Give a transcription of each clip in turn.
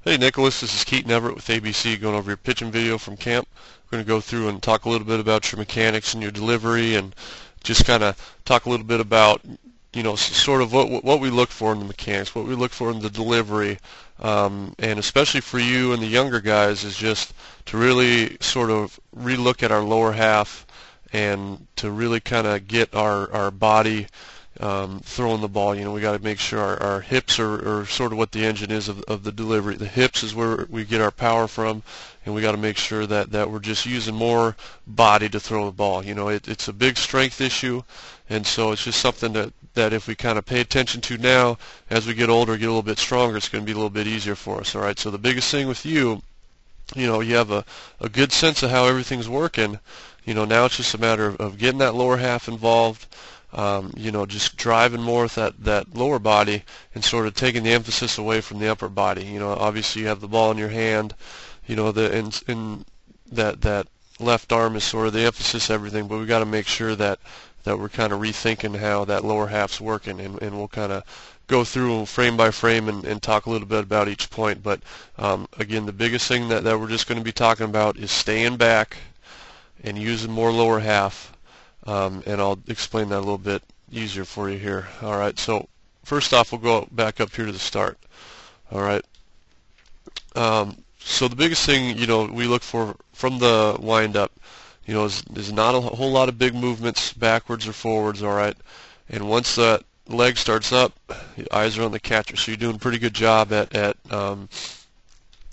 Hey Nicholas, this is Keaton Everett with ABC going over your pitching video from camp. We're going to go through and talk a little bit about your mechanics and your delivery and just kind of talk a little bit about, sort of what we look for in the mechanics, what we look for in the delivery, and especially for you and the younger guys is just to really sort of relook at our lower half and to really kind of get our body throwing the ball. We got to make sure our hips are sort of what the engine is of the delivery. The hips is where we get our power from, and we got to make sure that we're just using more body to throw the ball. It's a big strength issue, and so it's just something that if we kind of pay attention to now, as we get older, get a little bit stronger, it's going to be a little bit easier for us. All right. So the biggest thing with you have a good sense of how everything's working. Now it's just a matter of getting that lower half involved. Just driving more with that lower body and sort of taking the emphasis away from the upper body. Obviously you have the ball in your hand, in that left arm is sort of the emphasis of everything, but we got to make sure that we're kind of rethinking how that lower half's working, and we'll kind of go through frame by frame and talk a little bit about each point. But again, the biggest thing that we're just going to be talking about is staying back and using more lower half. And I'll explain that a little bit easier for you here. All right, so first off, we'll go back up here to the start. All right. So the biggest thing, we look for from the wind-up, is not a whole lot of big movements backwards or forwards. All right, and once that leg starts up, the eyes are on the catcher. So you're doing a pretty good job at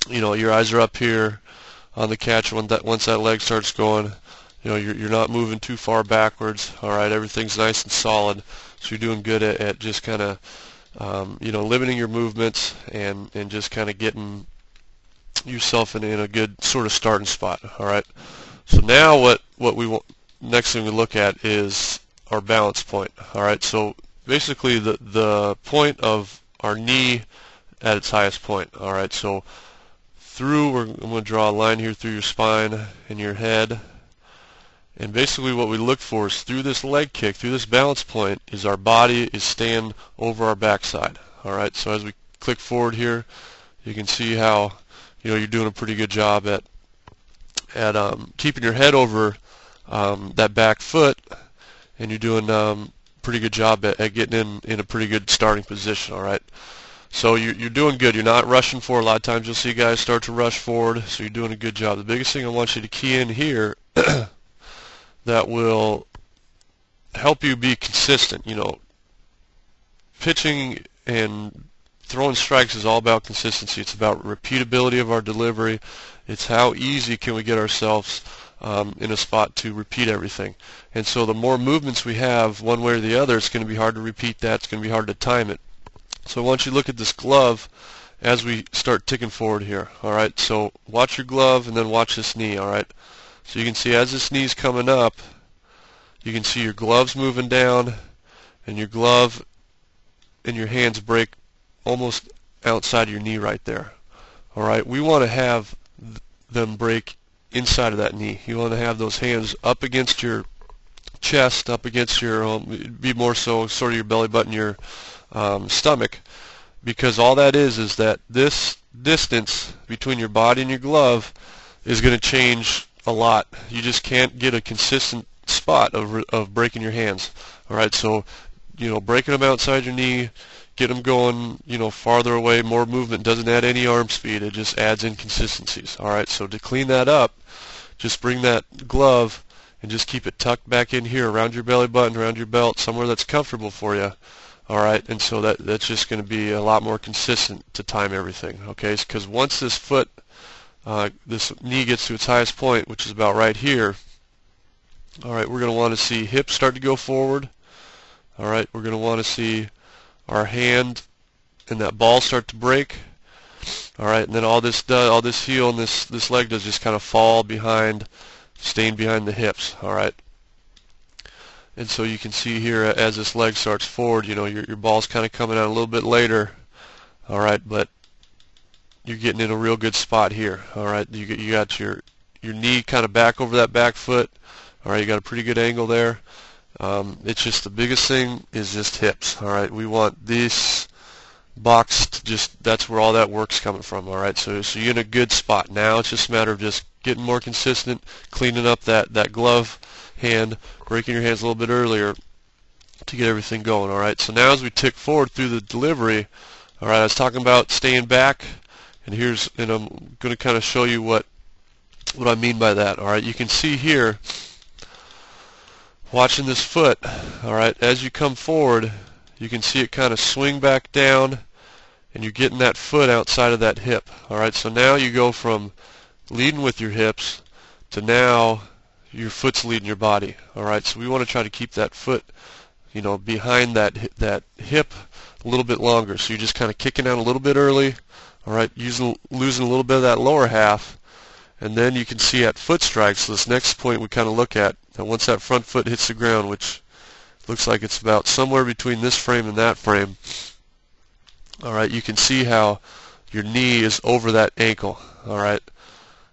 your eyes are up here on the catcher once that leg starts going. You're not moving too far backwards. All right, everything's nice and solid. So you're doing good at just kind of, limiting your movements and just kind of getting yourself in a good sort of starting spot. All right. So now what we want, next thing we look at is our balance point. All right. So basically the point of our knee at its highest point. All right. So I'm going to draw a line here through your spine and your head. And basically what we look for is through this leg kick, through this balance point, is our body is staying over our backside. All right, so as we click forward here, you can see how you're doing a pretty good job at keeping your head over that back foot, and you're doing pretty good job at getting in a pretty good starting position. All right, so you're doing good. You're not rushing forward. A lot of times you'll see guys start to rush forward, so you're doing a good job. The biggest thing I want you to key in here that will help you be consistent. Pitching and throwing strikes is all about consistency. It's about repeatability of our delivery. It's how easy can we get ourselves in a spot to repeat everything. And so the more movements we have one way or the other, it's going to be hard to repeat that. It's going to be hard to time it. So I want you to look at this glove as we start ticking forward here. All right, so watch your glove and then watch this knee. All right. So you can see as this knee's coming up, you can see your gloves moving down, and your glove and your hands break almost outside of your knee right there. All right, we want to have them break inside of that knee. You want to have those hands up against your chest, up against your, be more so sort of your belly button, your stomach, because all that is that this distance between your body and your glove is going to change a lot. You just can't get a consistent spot of breaking your hands. All right, so breaking them outside your knee, get them going farther away, more movement, doesn't add any arm speed, it just adds inconsistencies. All right, so to clean that up, just bring that glove and just keep it tucked back in here around your belly button, around your belt, somewhere that's comfortable for you. All right, and so that's just going to be a lot more consistent to time everything. Okay, because once this knee gets to its highest point, which is about right here, all right, we're going to want to see hips start to go forward. All right, we're going to want to see our hand and that ball start to break. All right, and then all this heel and this leg does just kind of fall behind, staying behind the hips. All right, and so you can see here as this leg starts forward, your ball's kind of coming out a little bit later. All right, but you're getting in a real good spot here. All right, you got your knee kind of back over that back foot. All right, you got a pretty good angle there. It's just the biggest thing is just hips. All right, we want this boxed, just that's where all that work's coming from. All right, so you're in a good spot. Now it's just a matter of just getting more consistent, cleaning up that glove hand, breaking your hands a little bit earlier to get everything going. All right, so now as we tick forward through the delivery, all right, I was talking about staying back, and I'm going to kind of show you what I mean by that. All right, you can see here, watching this foot, all right, as you come forward, you can see it kind of swing back down, and you're getting that foot outside of that hip. All right, so now you go from leading with your hips to now your foot's leading your body. All right, so we want to try to keep that foot, behind that hip a little bit longer. So you're just kind of kicking out a little bit early. All right, losing a little bit of that lower half, and then you can see at foot strike. So this next point we kind of look at, that once that front foot hits the ground, which looks like it's about somewhere between this frame and that frame. All right, you can see how your knee is over that ankle. All right,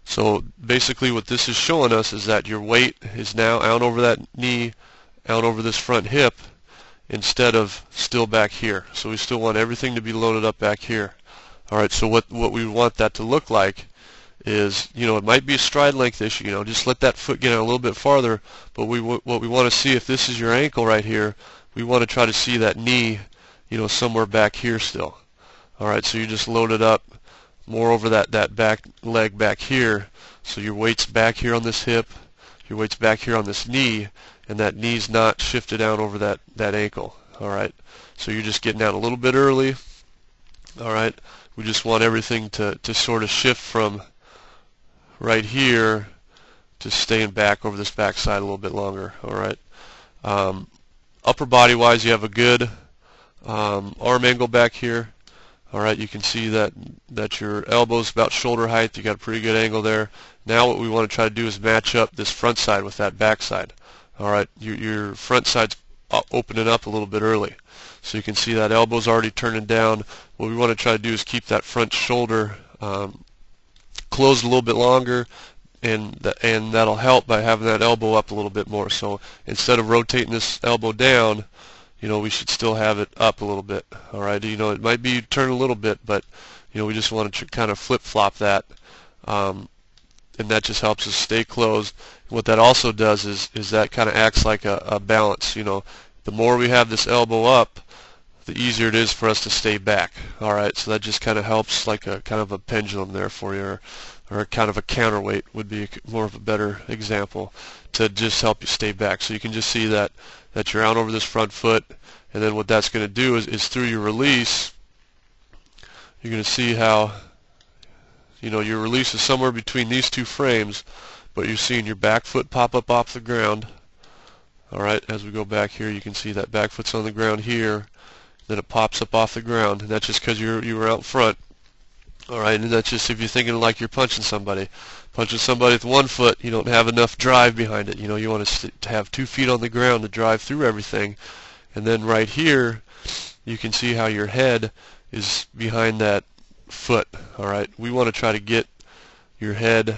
so basically what this is showing us is that your weight is now out over that knee, out over this front hip, instead of still back here. So we still want everything to be loaded up back here. All right, so what we want that to look like is, it might be a stride length issue. Just let that foot get out a little bit farther. But what we want to see, if this is your ankle right here, we want to try to see that knee, somewhere back here still. All right, so you just load it up more over that back leg back here. So your weight's back here on this hip, your weight's back here on this knee, and that knee's not shifted out over that ankle. All right, so you're just getting out a little bit early. All right, we just want everything to sort of shift from right here to staying back over this back side a little bit longer. All right, upper body wise, you have a good arm angle back here. All right, you can see that your elbow's about shoulder height. You got a pretty good angle there. Now what we want to try to do is match up this front side with that back side. All right, your front side's opening up a little bit early. So you can see that elbow's already turning down. What we want to try to do is keep that front shoulder closed a little bit longer, and that'll help by having that elbow up a little bit more. So instead of rotating this elbow down, we should still have it up a little bit. All right, it might be turn a little bit, but we just want to kind of flip-flop that, and that just helps us stay closed. And what that also does is that kind of acts like a balance. The more we have this elbow up, the easier it is for us to stay back. All right, so that just kind of helps, like a kind of a pendulum there for you, or kind of a counterweight would be more of a better example, to just help you stay back. So you can just see that you're out over this front foot, and then what that's going to do is through your release, you're going to see how your release is somewhere between these two frames, but you're seeing your back foot pop up off the ground. All right, as we go back here, you can see that back foot's on the ground here, then it pops up off the ground, and that's just because you were out front. All right, and that's just if you're thinking like you're punching somebody. Punching somebody with one foot, you don't have enough drive behind it. You want to have 2 feet on the ground to drive through everything. And then right here, you can see how your head is behind that foot. All right, we want to try to get your head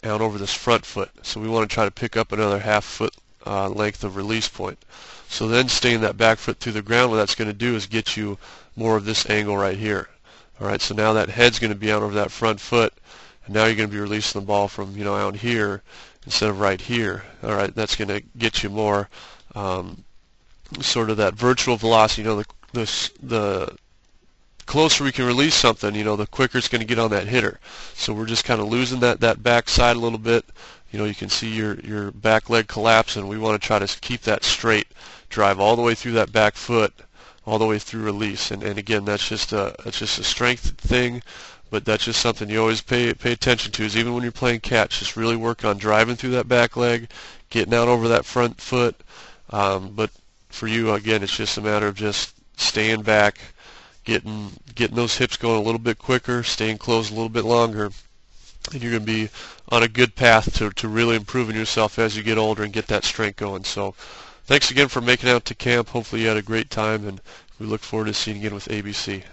out over this front foot. So we want to try to pick up another half foot length of release point. So then staying that back foot through the ground, what that's going to do is get you more of this angle right here. All right, so now that head's going to be out over that front foot, and now you're going to be releasing the ball from out here instead of right here. All right, that's going to get you more sort of that virtual velocity. The closer we can release something, the quicker it's going to get on that hitter. So we're just kind of losing that back side a little bit. You can see your back leg collapse, and we want to try to keep that straight, drive all the way through that back foot, all the way through release. And again, that's just a strength thing, but that's just something you always pay attention to, is even when you're playing catch, just really work on driving through that back leg, getting out over that front foot. But for you, again, it's just a matter of just staying back, getting those hips going a little bit quicker, staying closed a little bit longer, and you're going to be on a good path to really improving yourself as you get older and get that strength going. So thanks again for making it out to camp. Hopefully you had a great time, and we look forward to seeing you again with ABC.